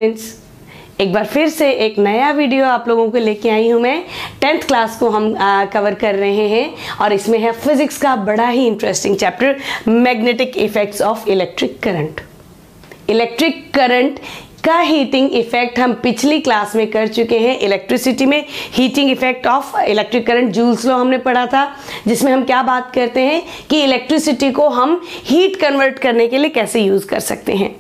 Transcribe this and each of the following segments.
Friends, एक बार फिर से एक नया वीडियो आप लोगों को लेके आई हूँ मैं। 10th क्लास को हम कवर कर रहे हैं और इसमें है फिजिक्स का बड़ा ही interesting chapter, magnetic effects of electric current. Electric current का हीटिंग इफेक्ट हम पिछली क्लास में कर चुके हैं। इलेक्ट्रिसिटी में heating effect of electric current, Joule's law हमने पढ़ा था, जिसमें हम क्या बात करते हैं कि इलेक्ट्रिसिटी को हम हीट कन्वर्ट करने के लिए कैसे यूज कर सकते हैं।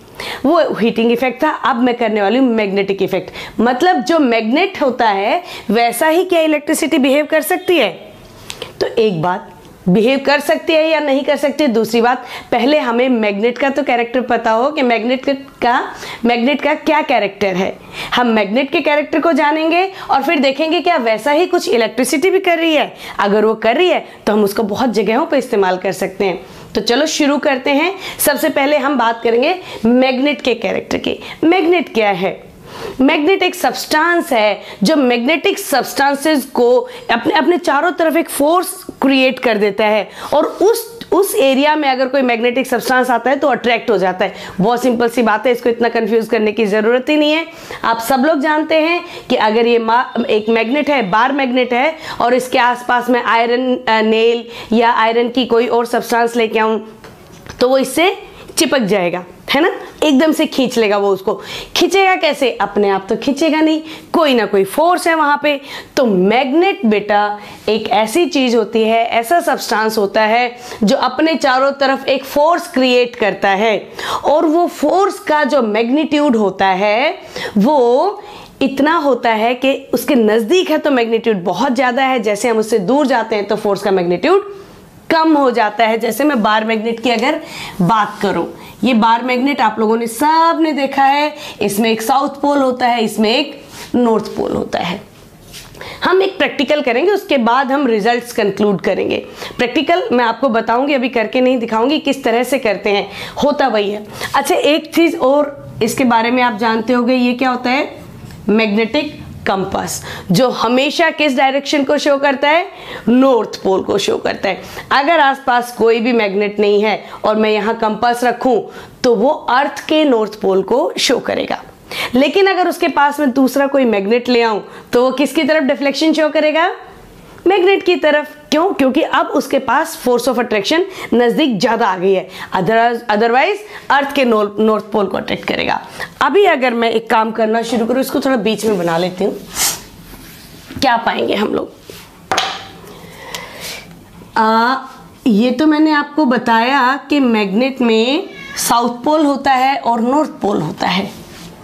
वो हीटिंग इफेक्ट था। अब मैं करने वाली हूँ मैग्नेटिक इफेक्ट। मतलब जो मैग्नेट होता है वैसा ही क्या इलेक्ट्रिसिटी बिहेव कर सकती है? तो एक बात, बिहेव कर सकती है या नहीं कर सकती है। दूसरी बात, पहले हमें मैग्नेट का तो कैरेक्टर पता हो कि मैग्नेट का क्या कैरेक्टर है। हम मैग्नेट के कैरेक्टर को जानेंगे और फिर देखेंगे क्या वैसा ही कुछ इलेक्ट्रिसिटी भी कर रही है। अगर वो कर रही है तो हम उसको बहुत जगहों पर इस्तेमाल कर सकते हैं। तो चलो शुरू करते हैं। सबसे पहले हम बात करेंगे मैग्नेट के कैरेक्टर की। मैग्नेट क्या है? मैग्नेट एक सब्सटेंस है जो मैग्नेटिक सब्सटेंसेस को अपने चारों तरफ एक फोर्स क्रिएट कर देता है और उस एरिया में अगर कोई मैग्नेटिक सब्सटेंस आता है तो अट्रैक्ट हो जाता है। बहुत सिंपल सी बात है, इसको इतना कंफ्यूज करने की जरूरत ही नहीं है। आप सब लोग जानते हैं कि अगर ये एक मैग्नेट है, बार मैग्नेट है, और इसके आसपास में आयरन नेल या आयरन की कोई और सब्सटेंस लेके आऊं तो वो इससे चिपक जाएगा, है ना, एकदम से खींच लेगा। वो उसको खींचेगा कैसे? अपने आप तो खींचेगा नहीं, कोई ना कोई फोर्स है वहां पे। तो मैग्नेट बेटा एक ऐसी चीज होती है, ऐसा सब्सटेंस होता है जो अपने चारों तरफ एक फोर्स क्रिएट करता है और वो फोर्स का जो मैग्नीट्यूड होता है वो इतना होता है कि उसके नजदीक है तो मैग्नीट्यूड बहुत ज्यादा है, जैसे हम उससे दूर जाते हैं तो फोर्स का मैग्नीट्यूड कम हो जाता है। जैसे मैं बार मैग्नेट की अगर बात करूं, ये बार मैग्नेट आप लोगों ने सब ने देखा है। इसमें एक साउथ पोल होता है, इसमें एक नॉर्थ पोल होता है। हम एक प्रैक्टिकल करेंगे, उसके बाद हम रिजल्ट्स कंक्लूड करेंगे। प्रैक्टिकल मैं आपको बताऊंगी, अभी करके नहीं दिखाऊंगी किस तरह से करते हैं। होता वही है। अच्छा, एक चीज और इसके बारे में आप जानते होंगे, ये क्या होता है? मैग्नेटिक कंपास, जो हमेशा किस डायरेक्शन को शो करता है? नॉर्थ पोल को शो करता है। अगर आसपास कोई भी मैग्नेट नहीं है और मैं यहाँ कंपास रखूं तो वो अर्थ के नॉर्थ पोल को शो करेगा। लेकिन अगर उसके पास में दूसरा कोई मैग्नेट ले आऊं तो वो किसकी तरफ डिफ्लेक्शन शो करेगा? मैग्नेट की तरफ। क्यों? क्योंकि अब उसके पास फोर्स ऑफ अट्रैक्शन नजदीक ज्यादा आ गई है। अदरवाइज अर्थ के नॉर्थ पोल को अट्रैक्ट करेगा। अभी अगर मैं एक काम करना शुरू करूं, इसको थोड़ा बीच में बना लेती हूं, क्या पाएंगे हम लोग? ये तो मैंने आपको बताया कि मैग्नेट में साउथ पोल होता है और नॉर्थ पोल होता है,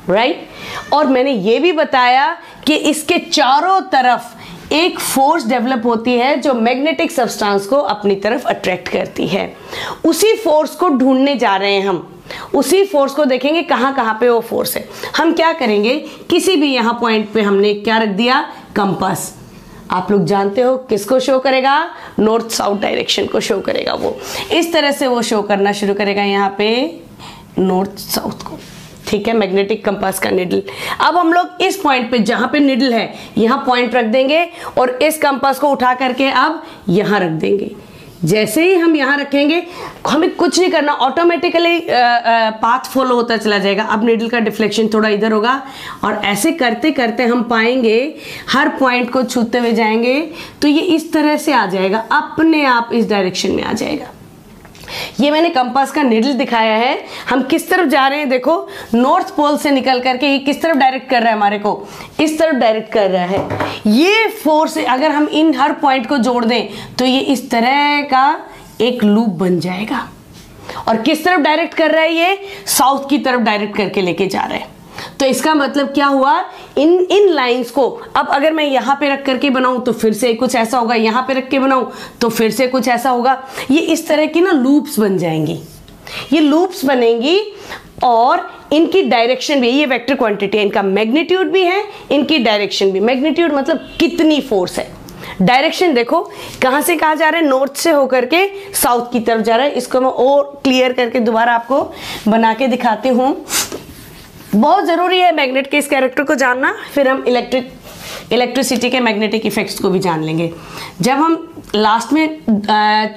राइट? और मैंने ये भी बताया कि इसके चारों तरफ एक फोर्स डेवलप होती है जो मैग्नेटिक सब्सटेंस को अपनी तरफ अट्रैक्ट करती है। उसी फोर्स को ढूंढने जा रहे हैं हम। उसी फोर्स को देखेंगे कहां कहां पे वो फोर्स है। हम क्या करेंगे, किसी भी यहां पॉइंट पे हमने क्या रख दिया? कंपास। आप लोग जानते हो किसको शो करेगा? नॉर्थ साउथ डायरेक्शन को शो करेगा। वो इस तरह से वो शो करना शुरू करेगा यहाँ पे नॉर्थ साउथ को, ठीक है, मैग्नेटिक कंपास का निडल। अब हम लोग इस पॉइंट पे जहां पे निडल है यहां पॉइंट रख देंगे और इस कंपास को उठा करके अब यहां रख देंगे। जैसे ही हम यहां रखेंगे, हमें कुछ नहीं करना, ऑटोमेटिकली पाथ फॉलो होता चला जाएगा। अब निडल का डिफ्लेक्शन थोड़ा इधर होगा और ऐसे करते करते हम पाएंगे हर पॉइंट को छूते हुए जाएंगे तो ये इस तरह से आ जाएगा, अपने आप इस डायरेक्शन में आ जाएगा। ये मैंने कंपास का निडल दिखाया है। हम किस तरफ जा रहे हैं देखो, नॉर्थ पोल से निकल करके ये किस तरफ डायरेक्ट कर रहा है? हमारे को इस तरफ डायरेक्ट कर रहा है। ये फोर्स अगर हम इन हर पॉइंट को जोड़ दें तो ये इस तरह का एक लूप बन जाएगा। और किस तरफ डायरेक्ट कर रहा है? ये साउथ की तरफ डायरेक्ट करके लेके जा रहा है। तो इसका मतलब क्या हुआ? इन लाइंस को अब अगर मैं यहां पे रख करके बनाऊं तो फिर से कुछ ऐसा होगा, यहां पे रख के बनाऊं तो फिर से कुछ ऐसा होगा। ये इस तरह की ना लूप्स बन जाएंगी। ये लूप्स बनेंगी और इनकी डायरेक्शन भी, ये वेक्टर क्वांटिटी है, इनका मैग्नीट्यूड भी है, इनकी डायरेक्शन भी। मैग्नीट्यूड मतलब कितनी फोर्स है। डायरेक्शन देखो कहां से कहां जा रहा है? नॉर्थ से होकर के साउथ की तरफ जा रहा है। इसको मैं और क्लियर करके दोबारा आपको बना के दिखाती हूं। बहुत जरूरी है मैग्नेट के इस कैरेक्टर को जानना, फिर हम इलेक्ट्रिसिटी के मैग्नेटिक इफेक्ट्स को भी जान लेंगे। जब हम लास्ट में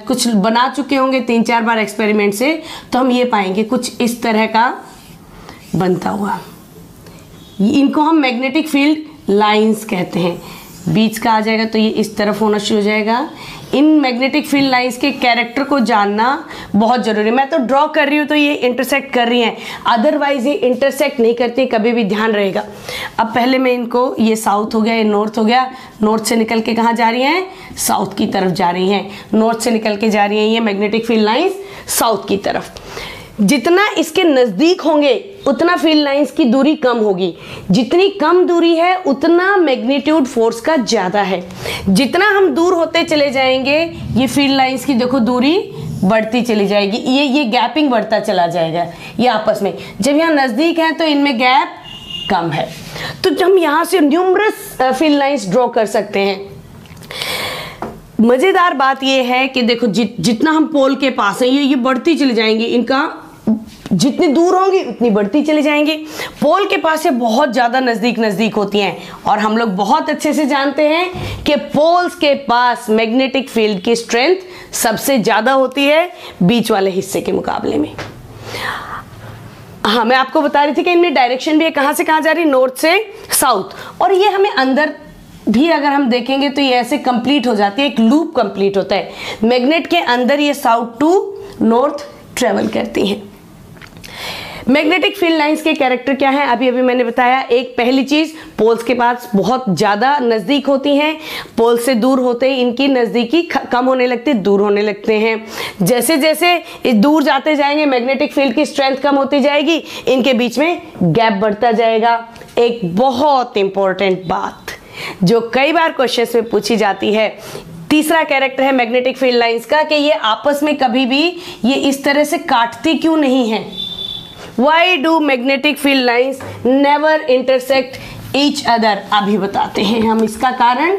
कुछ बना चुके होंगे 3-4 बार एक्सपेरिमेंट से, तो हम ये पाएंगे कुछ इस तरह का बनता हुआ। इनको हम मैग्नेटिक फील्ड लाइंस कहते हैं। बीच का आ जाएगा तो ये इस तरफ होना शुरू हो जाएगा। इन मैग्नेटिक फील्ड लाइंस के कैरेक्टर को जानना बहुत जरूरी है। मैं तो ड्रॉ कर रही हूँ तो ये इंटरसेक्ट कर रही हैं, अदरवाइज ये इंटरसेक्ट नहीं करती, कभी भी ध्यान रहेगा। अब पहले मैं इनको, ये साउथ हो गया, ये नॉर्थ हो गया, नॉर्थ से निकल के कहाँ जा रही हैं, साउथ की तरफ जा रही हैं, नॉर्थ से निकल के जा रही हैं ये मैग्नेटिक फील्ड लाइंस साउथ की तरफ। जितना इसके नज़दीक होंगे उतना फील्ड लाइंस की दूरी कम होगी, जितनी कम दूरी है उतना मैग्नीट्यूड फोर्स का ज़्यादा है। जितना हम दूर होते चले जाएंगे ये फील्ड लाइंस की देखो दूरी बढ़ती चली जाएगी, ये गैपिंग बढ़ता चला जाएगा ये आपस में। जब यहाँ नज़दीक है तो इनमें गैप कम है, तो हम यहाँ से न्यूमरस फील्ड लाइंस ड्रॉ कर सकते हैं। मज़ेदार बात यह है कि देखो जितना हम पोल के पास हैं ये बढ़ती चली जाएंगी, इनका जितनी दूर होंगी उतनी बढ़ती चली जाएंगी। पोल के पास से बहुत ज़्यादा नज़दीक होती हैं, और हम लोग बहुत अच्छे से जानते हैं कि पोल्स के पास मैग्नेटिक फील्ड की स्ट्रेंथ सबसे ज़्यादा होती है बीच वाले हिस्से के मुकाबले में। हाँ, मैं आपको बता रही थी कि इनमें डायरेक्शन भी है, कहाँ से कहाँ जा रही है, नॉर्थ से साउथ। और ये हमें अंदर भी अगर हम देखेंगे तो ये ऐसे कंप्लीट हो जाती है, एक लूप कंप्लीट होता है। मैग्नेट के अंदर ये साउथ टू नॉर्थ ट्रेवल करती हैं। मैग्नेटिक फील्ड लाइंस के कैरेक्टर क्या है, अभी मैंने बताया। एक पहली चीज, पोल्स के पास बहुत ज्यादा नजदीक होती हैं, पोल से दूर होते ही इनकी नजदीकी कम होने लगती है, दूर होने लगते हैं। जैसे जैसे दूर जाते जाएंगे मैग्नेटिक फील्ड की स्ट्रेंथ कम होती जाएगी, इनके बीच में गैप बढ़ता जाएगा। एक बहुत इंपॉर्टेंट बात जो कई बार क्वेश्चंस में पूछी जाती है, तीसरा कैरेक्टर है मैग्नेटिक फील्ड लाइंस का कि ये आपस में कभी भी ये इस तरह से काटती क्यों नहीं है। Why do magnetic field lines never intersect each other? अभी बताते हैं हम इसका कारण।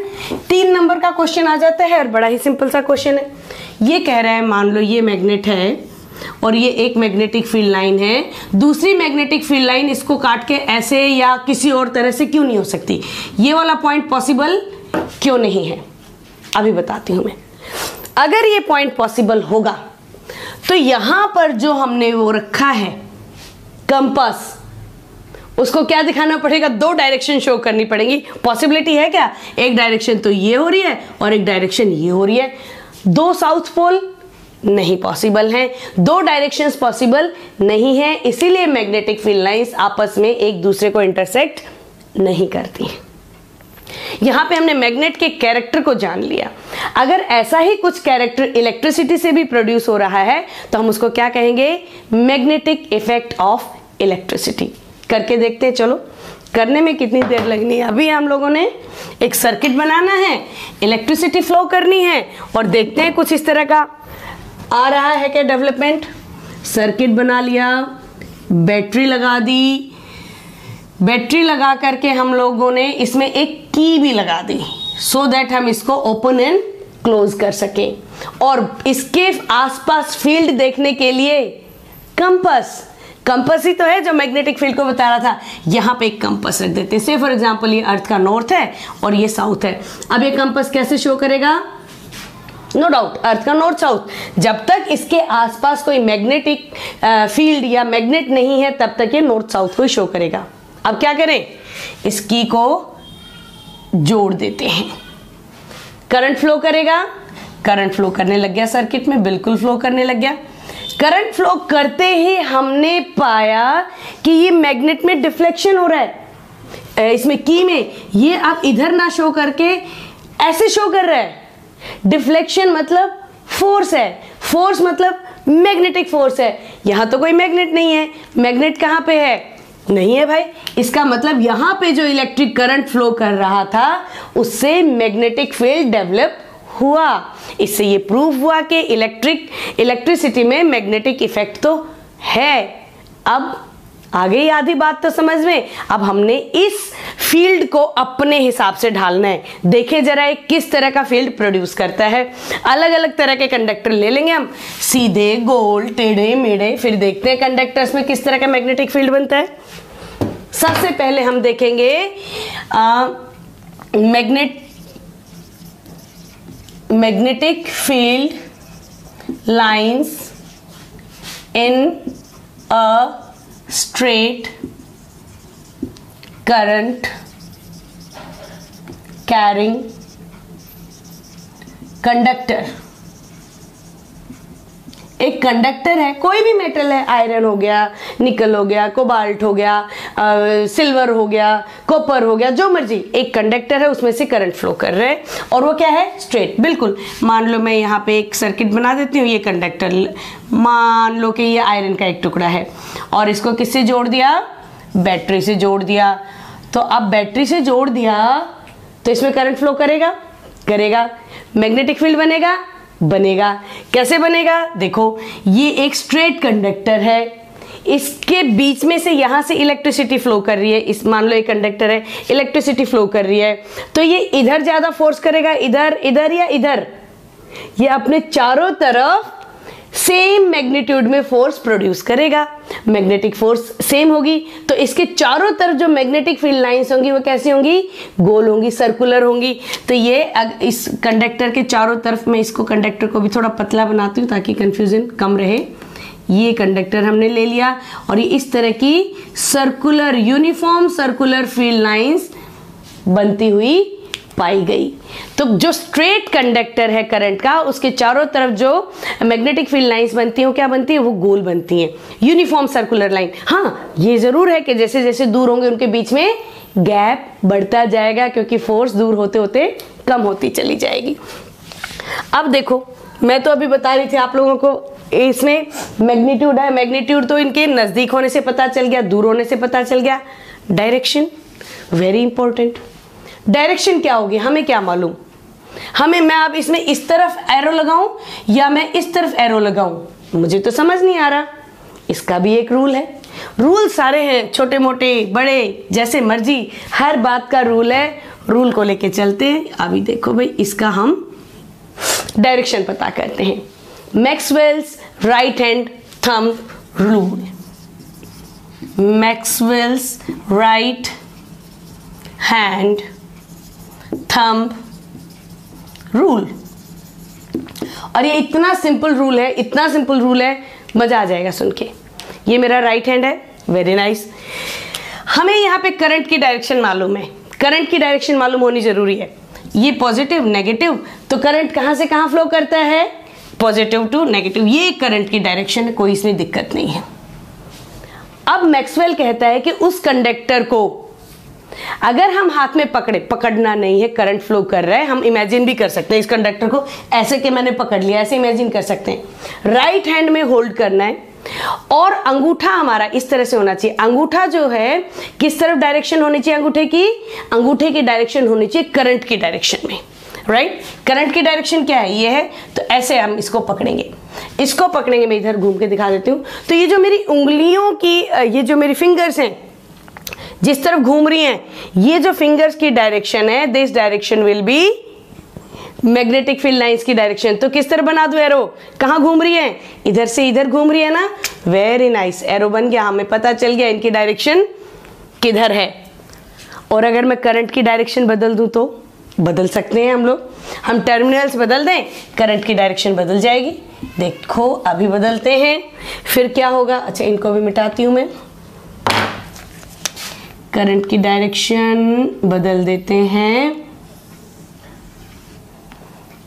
3 नंबर का क्वेश्चन आ जाता है और बड़ा ही सिंपल सा क्वेश्चन है। ये कह रहा है, मान लो ये मैग्नेट है और ये एक मैग्नेटिक फील्ड लाइन है, दूसरी मैग्नेटिक फील्ड लाइन इसको काट के ऐसे या किसी और तरह से क्यों नहीं हो सकती, ये वाला पॉइंट पॉसिबल क्यों नहीं है, अभी बताती हूं मैं। अगर ये पॉइंट पॉसिबल होगा तो यहां पर जो हमने वो रखा है कंपास, उसको क्या दिखाना पड़ेगा, 2 डायरेक्शन शो करनी पड़ेगी। पॉसिबिलिटी है क्या, एक डायरेक्शन तो ये हो रही है और एक डायरेक्शन ये हो रही है। 2 साउथ पोल नहीं पॉसिबल हैं, 2 डायरेक्शंस पॉसिबल नहीं है, इसीलिए मैग्नेटिक फील्ड लाइंस आपस में एक दूसरे को इंटरसेक्ट नहीं करती। यहां पे हमने मैग्नेट के कैरेक्टर को जान लिया। अगर ऐसा ही कुछ कैरेक्टर इलेक्ट्रिसिटी से भी प्रोड्यूस हो रहा है तो हम उसको क्या कहेंगे, मैग्नेटिक इफेक्ट ऑफ इलेक्ट्रिसिटी। करके देखते हैं, चलो करने में कितनी देर लगनी है। अभी हम लोगों ने एक सर्किट बनाना है, इलेक्ट्रिसिटी फ्लो करनी है और देखते हैं कुछ इस तरह का आ रहा है क्या डेवलपमेंट। सर्किट बना लिया, बैटरी लगा दी, बैटरी लगा करके हम लोगों ने इसमें एक की भी लगा दी सो दैट हम इसको ओपन एंड क्लोज कर सके। और इसके आसपास फील्ड देखने के लिए कंपास ही तो है जो मैग्नेटिक फील्ड को बता रहा था। यहां पे एक कंपास रख देते हैं। से फॉर एग्जांपल ये अर्थ का नॉर्थ है और ये साउथ है। अब ये कंपास कैसे शो करेगा, नो डाउट अर्थ का नॉर्थ साउथ। जब तक इसके आसपास कोई मैग्नेटिक फील्ड या मैग्नेट नहीं है तब तक ये नॉर्थ साउथ को शो करेगा। अब क्या करें, इस की को जोड़ देते हैं, करंट फ्लो करेगा, करंट फ्लो करने लग गया सर्किट में, बिल्कुल फ्लो करने लग गया। करंट फ्लो करते ही हमने पाया कि ये मैग्नेट में डिफ्लेक्शन हो रहा है, इसमें की में ये अब इधर ना शो करके ऐसे शो कर रहा है। डिफ्लेक्शन मतलब फोर्स है, फोर्स मतलब मैग्नेटिक फोर्स है। यहां तो कोई मैग्नेट नहीं है, मैग्नेट कहां पे है, नहीं है भाई। इसका मतलब यहां पे जो इलेक्ट्रिक करंट फ्लो कर रहा था उससे मैग्नेटिक फील्ड डेवलप हुआ। इससे ये प्रूव हुआ कि इलेक्ट्रिसिटी में मैग्नेटिक इफेक्ट तो है। अब आ गई आधी बात तो समझ में। अब हमने इस फील्ड को अपने हिसाब से ढालना है। देखें जरा एक किस तरह का फील्ड प्रोड्यूस करता है। अलग अलग तरह के कंडक्टर ले लेंगे हम, सीधे, गोल, टेढ़े मेढ़े, फिर देखते हैं कंडक्टर्स में किस तरह का मैग्नेटिक फील्ड बनता है। सबसे पहले हम देखेंगे magnetic field lines in a straight current carrying conductor. एक कंडक्टर है, कोई भी मेटल है, आयरन हो गया, निकल हो गया, कोबाल्ट हो गया, सिल्वर हो गया, कॉपर हो गया, जो मर्जी, एक कंडक्टर है, उसमें से करंट फ्लो कर रहा है और वो क्या है, स्ट्रेट। बिल्कुल, मान लो मैं यहाँ पे एक सर्किट बना देती हूँ, ये कंडक्टर, मान लो कि ये आयरन का एक टुकड़ा है और इसको किससे जोड़ दिया, बैटरी से जोड़ दिया। तो अब बैटरी से जोड़ दिया तो इसमें करंट फ्लो करेगा, करेगा, मैग्नेटिक फील्ड बनेगा, बनेगा। कैसे बनेगा, देखो ये एक स्ट्रेट कंडक्टर है, इसके बीच में से यहां से इलेक्ट्रिसिटी फ्लो कर रही है, इस मान लो एक कंडक्टर है, इलेक्ट्रिसिटी फ्लो कर रही है, तो ये इधर ज्यादा फोर्स करेगा, इधर, इधर या इधर, ये अपने चारों तरफ सेम मैग्नीट्यूड में फोर्स प्रोड्यूस करेगा। मैग्नेटिक फोर्स सेम होगी तो इसके चारों तरफ जो मैग्नेटिक फील्ड लाइंस होंगी वो कैसी होंगी, गोल होंगी, सर्कुलर होंगी। तो ये इस कंडक्टर के चारों तरफ, मैं इसको कंडक्टर को भी थोड़ा पतला बनाती हूँ ताकि कंफ्यूजन कम रहे। ये कंडक्टर हमने ले लिया और ये इस तरह की circular, uniform circular field lines बनती हुई पाई गई। तो जो स्ट्रेट कंडक्टर है करंट का, उसके चारों तरफ जो मैग्नेटिक फील्ड लाइंस बनती हैं वो क्या बनती है, वो गोल बनती हैं, यूनिफॉर्म सर्कुलर लाइन। हाँ, ये जरूर है कि जैसे जैसे दूर होंगे उनके बीच में गैप बढ़ता जाएगा क्योंकि फोर्स दूर होते होते कम होती चली जाएगी। अब देखो, मैं तो अभी बता रही थी आप लोगों को, इसमें मैग्नीट्यूड है, मैग्नीट्यूड तो इनके नजदीक होने से पता चल गया, दूर होने से पता चल गया। Direction very important. डायरेक्शन क्या होगी, हमें क्या मालूम, हमें, मैं अब इसमें इस तरफ एरो लगाऊं या मैं इस तरफ एरो लगाऊं, मुझे तो समझ नहीं आ रहा। इसका भी एक रूल है, रूल सारे हैं, छोटे मोटे बड़े जैसे मर्जी, हर बात का रूल है, रूल को लेके चलते हैं। अभी देखो भाई, इसका हम डायरेक्शन पता करते हैं। Maxwell's right hand thumb rule, Maxwell's right hand thumb rule. और ये इतना सिंपल रूल है, इतना सिंपल रूल है, मजा आ जाएगा सुन के। ये मेरा राइट हैंड है, वेरी नाइस। हमें यहाँ पे करंट की डायरेक्शन मालूम है, करंट की डायरेक्शन मालूम होनी जरूरी है। ये पॉजिटिव नेगेटिव, तो करंट कहाँ से कहाँ फ्लो करता है, पॉजिटिव टू नेगेटिव, ये करंट की डायरेक्शन है, कोई इसमें दिक्कत नहीं है। अब मैक्सवेल कहता है कि उस कंडक्टर को अगर हम हाथ में पकड़े, पकड़ना नहीं है, करंट फ्लो कर रहा है, हम इमेजिन भी कर सकते हैं इस कंडक्टर को ऐसे कि मैंने पकड़ लिया, ऐसे इमेजिन कर सकते हैं। राइट हैंड में होल्ड करना है और अंगूठा हमारा इस तरह से होना चाहिए। अंगूठा जो है किस तरफ डायरेक्शन होनी चाहिए, अंगूठे की, अंगूठे की डायरेक्शन होनी चाहिए करंट की डायरेक्शन में, राइट। करंट की डायरेक्शन क्या है, ये है, तो ऐसे हम इसको पकड़ेंगे, इसको पकड़ेंगे। मैं इधर घूम के दिखा देती हूँ। तो ये जो मेरी उंगलियों की, ये जो मेरी फिंगर्स हैं जिस तरफ घूम रही हैं, ये जो फिंगर्स की डायरेक्शन है, this direction will be magnetic field lines की डायरेक्शन। तो किस तरह बना दूं एरो, कहाँ घूम रही है, इधर से इधर घूम रही है ना, वेरी नाइस, एरो बन गया, हमें पता चल गया इनकी डायरेक्शन किधर है। और अगर मैं करंट की डायरेक्शन बदल दूं तो बदल सकते हैं हम लोग, हम टर्मिनल्स बदल दें, करंट की डायरेक्शन बदल जाएगी। देखो अभी बदलते हैं, फिर क्या होगा। अच्छा, इनको भी मिटाती हूं मैं, करंट की डायरेक्शन बदल देते हैं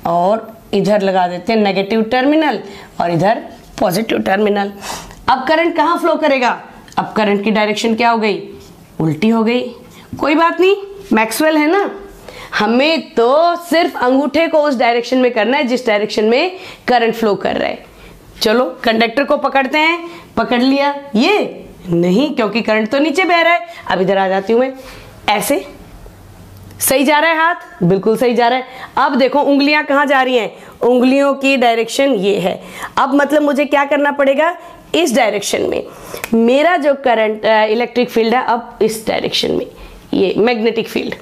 और इधर लगा देते हैं नेगेटिव टर्मिनल और इधर पॉजिटिव टर्मिनल। अब करंट कहाँ फ्लो करेगा, अब करंट की डायरेक्शन क्या हो गई, उल्टी हो गई। कोई बात नहीं, मैक्सवेल है ना, हमें तो सिर्फ अंगूठे को उस डायरेक्शन में करना है जिस डायरेक्शन में करंट फ्लो कर रहा है। चलो कंडक्टर को पकड़ते हैं, पकड़ लिया, ये नहीं क्योंकि करंट तो नीचे बह रहा है। अब इधर आ जाती हूं मैं, ऐसे सही जा रहा है हाथ, बिल्कुल सही जा रहा है। अब देखो उंगलियां कहाँ जा रही हैं, उंगलियों की डायरेक्शन ये है। अब मतलब मुझे क्या करना पड़ेगा, इस डायरेक्शन में मेरा जो करंट इलेक्ट्रिक फील्ड है, अब इस डायरेक्शन में ये मैग्नेटिक फील्ड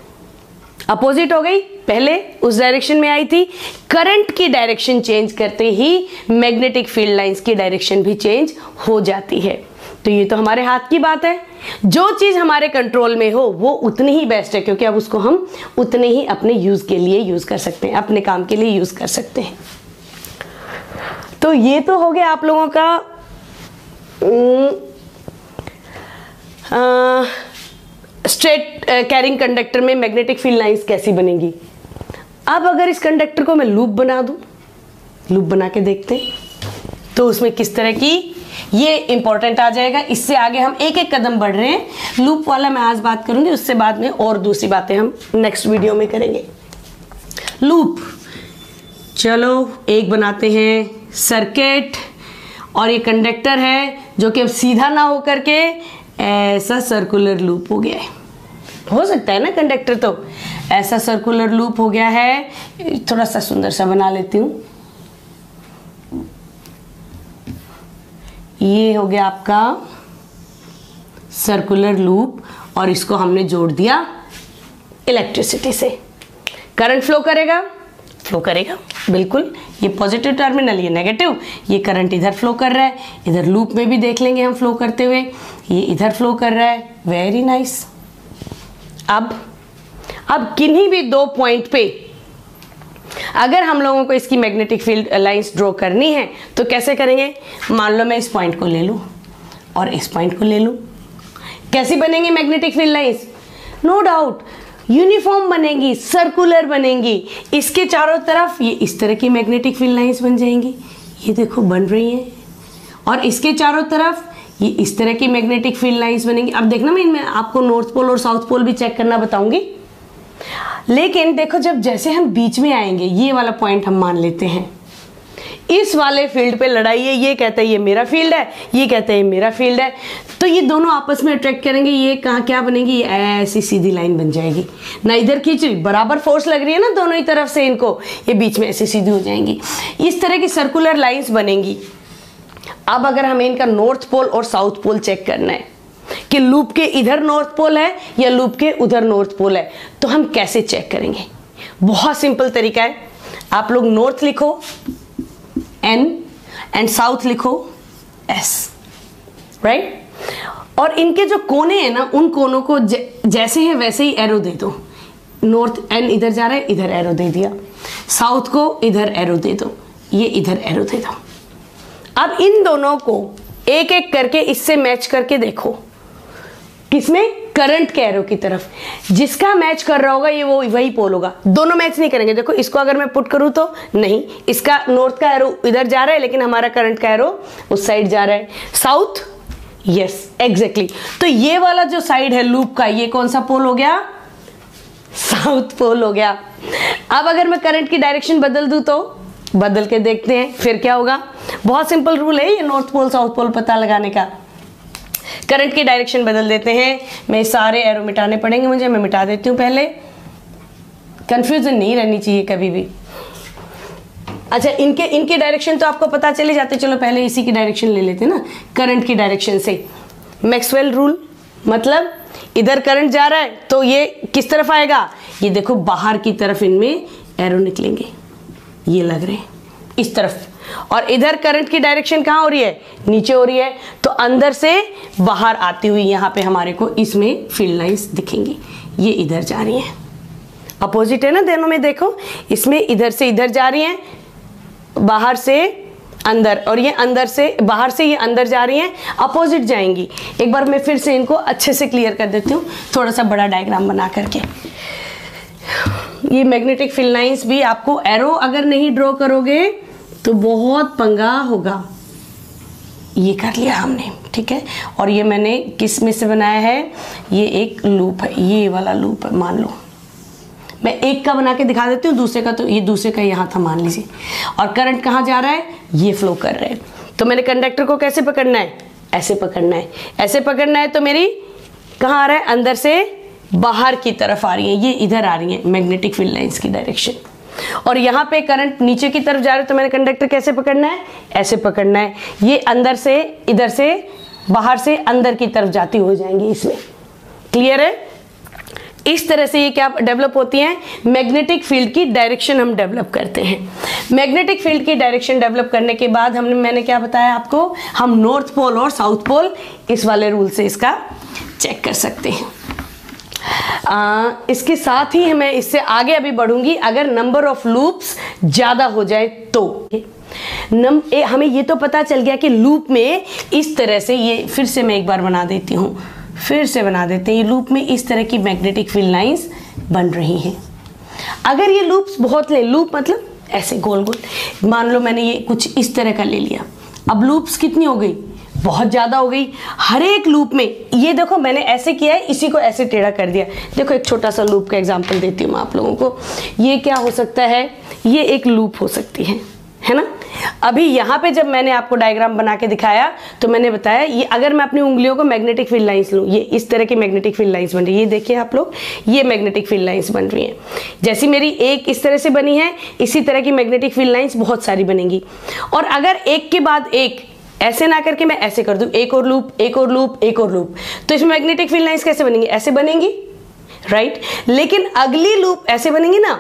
अपोजिट हो गई, पहले उस डायरेक्शन में आई थी। करंट की डायरेक्शन चेंज करते ही मैग्नेटिक फील्ड लाइंस की डायरेक्शन भी चेंज हो जाती है। तो ये तो हमारे हाथ की बात है, जो चीज हमारे कंट्रोल में हो वो उतनी ही बेस्ट है, क्योंकि अब उसको हम उतने ही अपने यूज के लिए यूज कर सकते हैं, अपने काम के लिए यूज कर सकते हैं। तो ये तो हो गया आप लोगों का स्ट्रेट कैरिंग कंडक्टर में मैग्नेटिक फील्ड लाइंस कैसी बनेंगी। अब अगर इस कंडक्टर को मैं लूप बना दूं, लूप बना के देखते हैं तो उसमें किस तरह की, ये इंपॉर्टेंट आ जाएगा। इससे आगे हम एक एक कदम बढ़ रहे हैं। लूप वाला मैं आज बात करूंगी, उससे बाद में और दूसरी बातें हम नेक्स्ट वीडियो में करेंगे। लूप, चलो एक बनाते हैं सर्किट, और ये कंडक्टर है जो कि अब सीधा ना होकर के ऐसा सर्कुलर लूप हो गया है। हो सकता है ना कंडक्टर, तो ऐसा सर्कुलर लूप हो गया है। थोड़ा सा सुंदर सा बना लेती हूँ। ये हो गया आपका सर्कुलर लूप, और इसको हमने जोड़ दिया इलेक्ट्रिसिटी से। करंट फ्लो करेगा, फ्लो करेगा बिल्कुल। ये पॉजिटिव टर्मिनल, ये नेगेटिव, ये करंट इधर फ्लो कर रहा है। इधर लूप में भी देख लेंगे हम फ्लो करते हुए, ये इधर फ्लो कर रहा है। Very nice. अब किन्हीं भी दो पॉइंट पे अगर हम लोगों को इसकी मैग्नेटिक फील्ड लाइंस ड्रॉ करनी है तो कैसे करेंगे। मान लो मैं इस पॉइंट को ले लूं और इस पॉइंट को ले लूं, कैसी बनेंगी magnetic field lines. No doubt uniform बनेंगी, सर्कुलर बनेंगी। इसके चारों तरफ ये इस तरह की मैग्नेटिक फील्ड लाइंस बन जाएंगी, ये देखो बन रही हैं। और इसके चारों तरफ ये इस तरह की मैग्नेटिक फील्ड लाइंस बनेंगी। अब देखना, मैं इनमें आपको नॉर्थ पोल और साउथ पोल भी चेक करना बताऊंगी। लेकिन देखो, जब जैसे हम बीच में आएंगे, ये वाला पॉइंट हम मान लेते हैं, इस वाले फील्ड पे लड़ाई है। ये कहता है ये मेरा फील्ड है, ये कहता है ये मेरा फील्ड है, तो ये दोनों आपस में अट्रैक्ट करेंगे। ये कहाँ क्या बनेगी, ये ऐसी सीधी लाइन बन जाएगी ना, इधर खींच रही, बराबर फोर्स लग रही है ना दोनों ही तरफ से इनको, ये बीच में ऐसे सीधी हो जाएंगी। इस तरह की सर्कुलर लाइंस बनेंगी। अब अगर हमें इनका नॉर्थ पोल और साउथ पोल चेक करना है कि लूप के इधर नॉर्थ पोल है या लूप के उधर नॉर्थ पोल है, तो हम कैसे चेक करेंगे। बहुत सिंपल तरीका है। आप लोग नॉर्थ लिखो N एंड साउथ लिखो S, राइट। और इनके जो कोने हैं ना, उन कोनों को जैसे है वैसे ही एरो दे दो। नॉर्थ N इधर जा रहा है, इधर एरो दे दिया। साउथ को इधर एरो दे दो, ये इधर एरो दे दो। अब इन दोनों को एक एक करके इससे मैच करके देखो, किसमें, करंट के एरो की तरफ। जिसका मैच कर रहा होगा ये वो वही पोल होगा। दोनों मैच नहीं करेंगे। देखो इसको अगर मैं पुट करूं तो नहीं, इसका नॉर्थ का एरो इधर जा रहा है लेकिन हमारा करंट का एरो उस साइड जा रहा है। South, yes exactly. तो ये वाला जो साइड है लूप का, ये कौन सा पोल हो गया, साउथ पोल हो गया। अब अगर मैं करंट की डायरेक्शन बदल दूं तो बदल के देखते हैं फिर क्या होगा। बहुत सिंपल रूल है ये नॉर्थ पोल साउथ पोल पता लगाने का। करंट की डायरेक्शन बदल देते हैं। मैं सारे एरो मिटाने पड़ेंगे मुझे, मैं मिटा देती हूँ पहले, कंफ्यूजन नहीं रहनी चाहिए कभी भी। अच्छा, इनके डायरेक्शन तो आपको पता चले जाते, चलो पहले इसी की डायरेक्शन ले लेते हैं ना, करंट की डायरेक्शन से। मैक्सवेल रूल, मतलब इधर करंट जा रहा है तो ये किस तरफ आएगा, ये देखो बाहर की तरफ इनमें एरो निकलेंगे, ये लग रहे हैं इस तरफ। और इधर करंट की डायरेक्शन कहाँ हो रही है, नीचे हो रही है, तो अंदर से बाहर आती हुई यहाँ पे हमारे को इसमें फील्ड लाइंस दिखेंगी, ये इधर जा रही हैं। अपोजिट है ना दोनों में, देखो इसमें इधर से इधर जा रही हैं, बाहर से अंदर, और ये अंदर से बाहर से ये अंदर जा रही हैं, अपोजिट जाएंगी। एक बार मैं फिर से इनको अच्छे से क्लियर कर देती हूँ, थोड़ा सा बड़ा डायग्राम बना करके। ये मैग्नेटिक फील्ड लाइंस भी आपको एरो अगर नहीं ड्रॉ करोगे तो बहुत पंगा होगा। ये कर लिया हमने, ठीक है। और ये मैंने किस में से बनाया है, ये एक लूप है, ये वाला लूप है मान लो। मैं एक का बना के दिखा देती हूँ, दूसरे का तो ये दूसरे का यहाँ था मान लीजिए। और करंट कहाँ जा रहा है, ये फ्लो कर रहा है। तो मैंने कंडक्टर को कैसे पकड़ना है, ऐसे पकड़ना है, ऐसे पकड़ना है। तो मेरी कहाँ आ रहा है, अंदर से बाहर की तरफ आ रही है, ये इधर आ रही है मैग्नेटिक फील्ड लाइंस की डायरेक्शन। और यहाँ पे करंट नीचे की तरफ जा रहा है, तो मैंने कंडक्टर कैसे पकड़ना है, ऐसे पकड़ना है। ये अंदर से इधर से बाहर से अंदर की तरफ जाती हो जाएंगी इसमें। क्लियर है। इस तरह से ये क्या डेवलप होती है, मैग्नेटिक फील्ड की डायरेक्शन हम डेवलप करते हैं। मैग्नेटिक फील्ड की डायरेक्शन डेवलप करने के बाद मैंने क्या बताया आपको, हम नॉर्थ पोल और साउथ पोल इस वाले रूल से इसका चेक कर सकते हैं। इसके साथ ही मैं इससे आगे अभी बढ़ूंगी, अगर नंबर ऑफ लूप्स ज्यादा हो जाए तो। हमें ये तो पता चल गया कि लूप में इस तरह से, ये फिर से मैं एक बार बना देती हूँ, फिर से बना देते हैं। ये लूप में इस तरह की मैग्नेटिक फील्ड लाइंस बन रही हैं। अगर ये लूप्स बहुत ले, लूप मतलब ऐसे गोल गोल, मान लो मैंने ये कुछ इस तरह का ले लिया, अब लूप्स कितनी हो गई, बहुत ज़्यादा हो गई। हर एक लूप में ये देखो मैंने ऐसे किया है, इसी को ऐसे टेढ़ा कर दिया। देखो एक छोटा सा लूप का एग्जांपल देती हूँ मैं आप लोगों को। ये क्या हो सकता है, ये एक लूप हो सकती है ना। अभी यहाँ पे जब मैंने आपको डायग्राम बना के दिखाया तो मैंने बताया ये अगर मैं अपनी उंगलियों को मैग्नेटिक फील्ड लाइंस लूँ, ये इस तरह की मैग्नेटिक फील्ड लाइंस बन रही है। ये देखिए आप लोग, ये मैग्नेटिक फील्ड लाइंस बन रही हैं। जैसी मेरी एक इस तरह से बनी है, इसी तरह की मैग्नेटिक फील्ड लाइंस बहुत सारी बनेंगी। और अगर एक के बाद एक ऐसे ना करके मैं ऐसे कर दूं, एक और लूप, एक और लूप, एक और लूप, तो इसमें मैग्नेटिक फील्ड लाइंस कैसे बनेंगी, ऐसे बनेंगी, राइट। लेकिन अगली लूप ऐसे बनेंगी ना,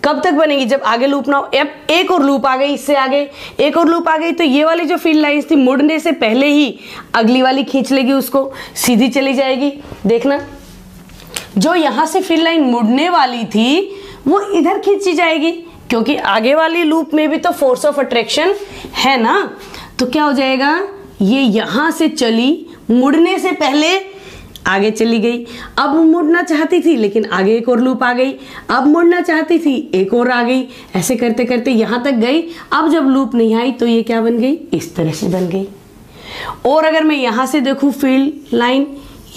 कब तक बनेगी, जब आगे लूप ना हो। अब एक और लूप आ गई, इससे आगे एक और लूप आ गई, तो ये वाली जो फील्ड लाइंस थी मुड़ने से पहले ही अगली वाली खींच लेगी, उसको सीधी चली जाएगी। देखना, जो यहां से फील्ड लाइन मुड़ने वाली थी वो इधर खींची जाएगी, क्योंकि आगे वाली लूप में भी तो फोर्स ऑफ अट्रैक्शन है ना। तो क्या हो जाएगा, ये यहां से चली, मुड़ने से पहले आगे चली गई। अब मुड़ना चाहती थी लेकिन आगे एक और लूप आ गई, अब मुड़ना चाहती थी, एक और आ गई, ऐसे करते करते यहां तक गई। अब जब लूप नहीं आई तो ये क्या बन गई, इस तरह से बन गई। और अगर मैं यहां से देखूं फील्ड लाइन,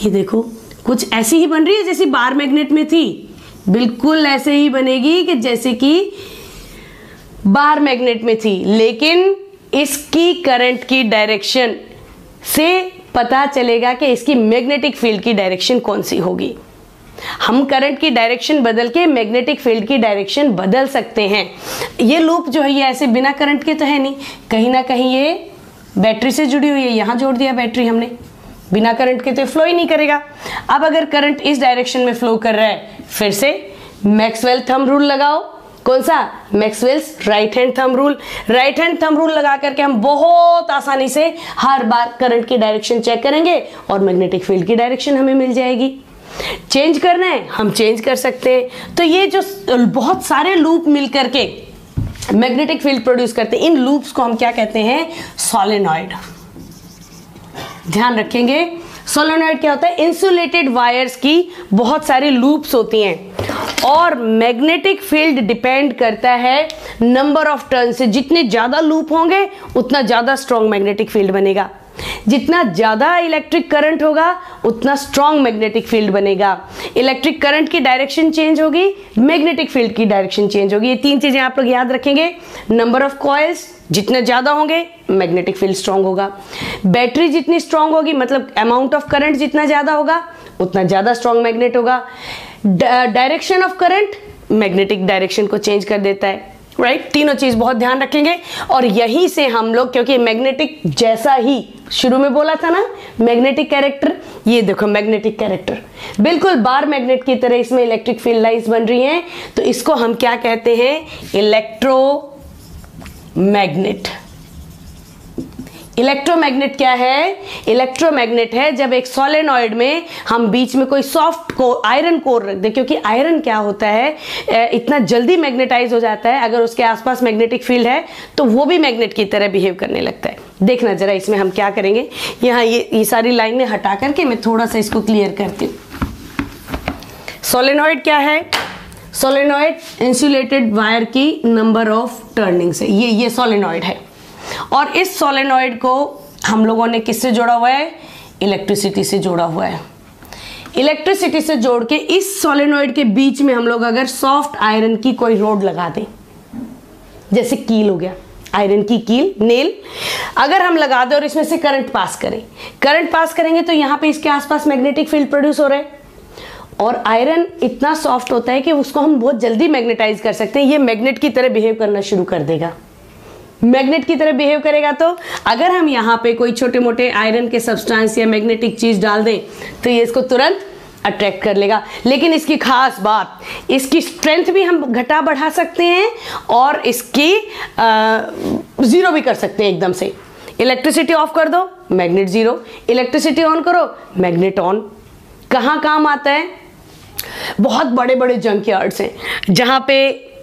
ये देखो कुछ ऐसी ही बन रही है जैसी बार मैग्नेट में थी, बिल्कुल ऐसे ही बनेगी कि जैसे कि बार मैग्नेट में थी। लेकिन इसकी करंट की डायरेक्शन से पता चलेगा कि इसकी मैग्नेटिक फील्ड की डायरेक्शन कौन सी होगी। हम करंट की डायरेक्शन बदल के मैग्नेटिक फील्ड की डायरेक्शन बदल सकते हैं। ये लूप जो है ये ऐसे बिना करंट के तो है नहीं, कहीं ना कहीं ये बैटरी से जुड़ी हुई है। यहाँ जोड़ दिया बैटरी हमने, बिना करंट के तो फ्लो ही नहीं करेगा। अब अगर करंट इस डायरेक्शन में फ्लो कर रहा है, फिर से मैक्सवेल थंब रूल लगाओ। कौन सा, Maxwell's right hand thumb rule. Right hand thumb rule लगा करके हम बहुत आसानी से हर बार करंट की डायरेक्शन चेक करेंगे और मैग्नेटिक फील्ड की डायरेक्शन हमें मिल जाएगी। चेंज करना है हम चेंज कर सकते हैं। तो ये जो बहुत सारे लूप मिल करके मैग्नेटिक फील्ड प्रोड्यूस करते हैं, इन लूप्स को हम क्या कहते हैं, सोलेनॉइड। ध्यान रखेंगे, सोलेनॉइड क्या होता है, इंसुलेटेड वायर्स की बहुत सारी लूप्स होती हैं और मैग्नेटिक फील्ड डिपेंड करता है नंबर ऑफ टर्न से। जितने ज्यादा लूप होंगे उतना ज्यादा स्ट्रॉन्ग मैग्नेटिक फील्ड बनेगा, जितना ज्यादा इलेक्ट्रिक करंट होगा उतना स्ट्रॉन्ग मैग्नेटिक फील्ड बनेगा। इलेक्ट्रिक करंट की डायरेक्शन चेंज होगी, मैग्नेटिक फील्ड की डायरेक्शन चेंज होगी। ये तीन चीजें आप लोग याद रखेंगे। नंबर ऑफ कॉइल्स जितने ज्यादा होंगे मैग्नेटिक फील्ड स्ट्रॉन्ग होगा। बैटरी जितनी स्ट्रॉन्ग होगी, मतलब अमाउंट ऑफ करंट जितना ज्यादा होगा उतना ज्यादा स्ट्रॉन्ग मैग्नेट होगा। Direction of current magnetic direction को चेंज कर देता है, राइट। तीनों चीज बहुत ध्यान रखेंगे। और यहीं से हम लोग, क्योंकि मैग्नेटिक जैसा ही शुरू में बोला था ना, मैग्नेटिक कैरेक्टर, ये देखो मैग्नेटिक कैरेक्टर बिल्कुल बार मैग्नेट की तरह इसमें इलेक्ट्रिक फील्ड लाइंस बन रही हैं, तो इसको हम क्या कहते हैं, इलेक्ट्रोमैग्नेट। इलेक्ट्रोमैग्नेट क्या है, इलेक्ट्रोमैग्नेट है जब एक सोलेनॉइड में हम बीच में कोई सॉफ्ट को आयरन कोर रख दे, क्योंकि आयरन क्या होता है, इतना जल्दी मैग्नेटाइज हो जाता है, अगर उसके आसपास मैग्नेटिक फील्ड है तो वो भी मैग्नेट की तरह बिहेव करने लगता है। देखना जरा इसमें हम क्या करेंगे, यहाँ ये सारी लाइनें हटा करके मैं थोड़ा सा इसको क्लियर करती हूँ। सोलेनॉइड क्या है, सोलेनॉइड इंसुलेटेड वायर की नंबर ऑफ टर्निंग से, ये सोलेनॉइड है। और इस सोलेनॉइड को हम लोगों ने किससे जोड़ा हुआ है, इलेक्ट्रिसिटी से जोड़ा हुआ है। इलेक्ट्रिसिटी से जोड़ के इस सोलेनॉइड के बीच में हम लोग अगर सॉफ्ट आयरन की कोई रोड लगा दें, जैसे कील हो गया, आयरन की कील, नेल, अगर हम लगा दें और इसमें से करंट पास करें, करंट पास करेंगे तो यहाँ पे इसके आसपास मैग्नेटिक फील्ड प्रोड्यूस हो रहा है। और आयरन इतना सॉफ्ट होता है कि उसको हम बहुत जल्दी मैग्नेटाइज कर सकते हैं। ये मैग्नेट की तरह बिहेव करना शुरू कर देगा। मैग्नेट की तरह बिहेव करेगा तो अगर हम यहाँ पे कोई छोटे मोटे आयरन के सब्सटेंस या मैग्नेटिक चीज डाल दें तो ये इसको तुरंत अट्रैक्ट कर लेगा। लेकिन इसकी खास बात, इसकी स्ट्रेंथ भी हम घटा बढ़ा सकते हैं और इसकी जीरो भी कर सकते हैं एकदम से। इलेक्ट्रिसिटी ऑफ कर दो, मैग्नेट जीरो, इलेक्ट्रिसिटी ऑन करो, मैग्नेट ऑन। कहाँ काम आता है, बहुत बड़े बड़े जंक यार्ड्स हैं जहाँ पे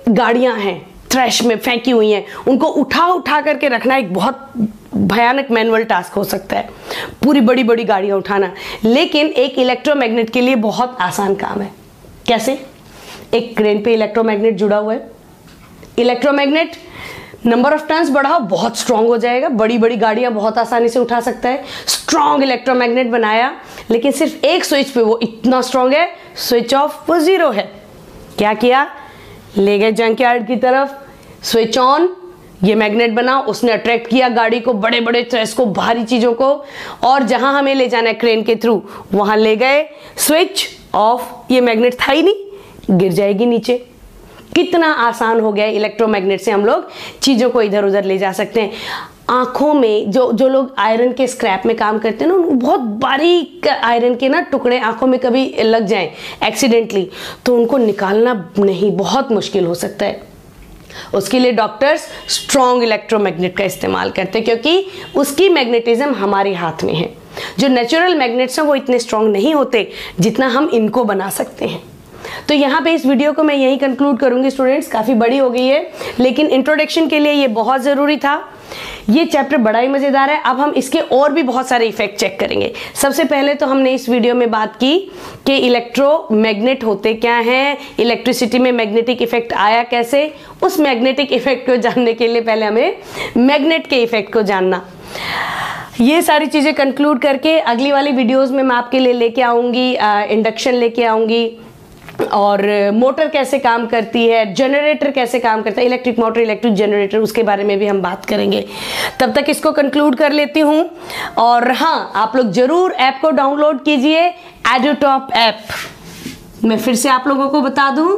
गाड़ियाँ हैं ट्रैश में फेंकी हुई हैं, उनको उठा उठा करके रखना एक बहुत भयानक मैनुअल टास्क हो सकता है, पूरी बड़ी बड़ी गाड़ियाँ उठाना। लेकिन एक इलेक्ट्रोमैग्नेट के लिए बहुत आसान काम है। कैसे? एक क्रेन पे इलेक्ट्रोमैग्नेट जुड़ा हुआ है, इलेक्ट्रोमैग्नेट नंबर ऑफ टन्स बढ़ाओ, बहुत स्ट्रांग हो जाएगा, बड़ी बड़ी गाड़ियां बहुत आसानी से उठा सकता है। स्ट्रांग इलेक्ट्रोमैग्नेट बनाया, लेकिन सिर्फ एक स्विच पे वो इतना स्ट्रांग है, स्विच ऑफ वो जीरो है। क्या किया? ले गए जंकयार्ड की तरफ, स्विच ऑन, ये मैग्नेट बना, उसने अट्रैक्ट किया गाड़ी को, बड़े बड़े थ्रेड्स को, भारी चीजों को, और जहां हमें ले जाना है क्रेन के थ्रू वहां ले गए, स्विच ऑफ, ये मैग्नेट था ही नहीं, गिर जाएगी नीचे। कितना आसान हो गया है, इलेक्ट्रोमैग्नेट से हम लोग चीज़ों को इधर उधर ले जा सकते हैं। आंखों में जो लोग आयरन के स्क्रैप में काम करते हैं ना, बहुत बारीक आयरन के ना टुकड़े आंखों में कभी लग जाएं एक्सीडेंटली, तो उनको निकालना नहीं बहुत मुश्किल हो सकता है। उसके लिए डॉक्टर्स स्ट्रॉन्ग इलेक्ट्रोमैग्नेट का इस्तेमाल करते हैं, क्योंकि उसकी मैग्नेटिज्म हमारे हाथ में है। जो नेचुरल मैग्नेट्स हैं वो इतने स्ट्रॉन्ग नहीं होते जितना हम इनको बना सकते हैं। तो यहाँ पे इस वीडियो को मैं यही कंक्लूड करूंगी स्टूडेंट्स, काफ़ी बड़ी हो गई है, लेकिन इंट्रोडक्शन के लिए ये बहुत ज़रूरी था। ये चैप्टर बड़ा ही मज़ेदार है। अब हम इसके और भी बहुत सारे इफेक्ट चेक करेंगे। सबसे पहले तो हमने इस वीडियो में बात की कि इलेक्ट्रोमैग्नेट होते क्या हैं, इलेक्ट्रिसिटी में मैग्नेटिक इफेक्ट आया कैसे। उस मैग्नेटिक इफेक्ट को जानने के लिए पहले हमें मैग्नेट के इफेक्ट को जानना। ये सारी चीज़ें कंक्लूड करके अगली वाली वीडियोज़ में मैं आपके लिए लेके आऊँगी, इंडक्शन लेके आऊँगी, और मोटर कैसे काम करती है, जनरेटर कैसे काम करता है, इलेक्ट्रिक मोटर, इलेक्ट्रिक जनरेटर, उसके बारे में भी हम बात करेंगे। तब तक इसको कंक्लूड कर लेती हूँ। और हाँ, आप लोग जरूर ऐप को डाउनलोड कीजिए, एडुटॉप ऐप। मैं फिर से आप लोगों को बता दूँ,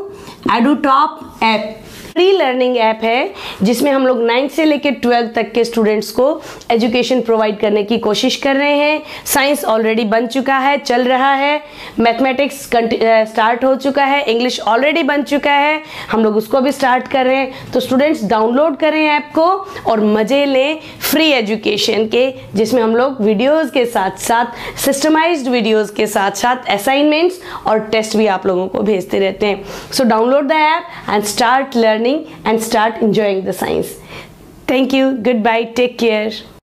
एडुटॉप ऐप फ्री लर्निंग ऐप है, जिसमें हम लोग 9th से लेकर 12th तक के स्टूडेंट्स को एजुकेशन प्रोवाइड करने की कोशिश कर रहे हैं। साइंस ऑलरेडी बन चुका है, चल रहा है, मैथमेटिक्स स्टार्ट हो चुका है, इंग्लिश ऑलरेडी बन चुका है, हम लोग उसको भी स्टार्ट कर रहे हैं। तो स्टूडेंट्स डाउनलोड करें ऐप को और मज़े लें फ्री एजुकेशन के, जिसमें हम लोग वीडियोज़ के साथ साथ सिस्टमाइज्ड वीडियोज़ के साथ साथ असाइनमेंट्स और टेस्ट भी आप लोगों को भेजते रहते हैं। So download the app and start learning and start enjoying the science. Thank you. Goodbye. Take care.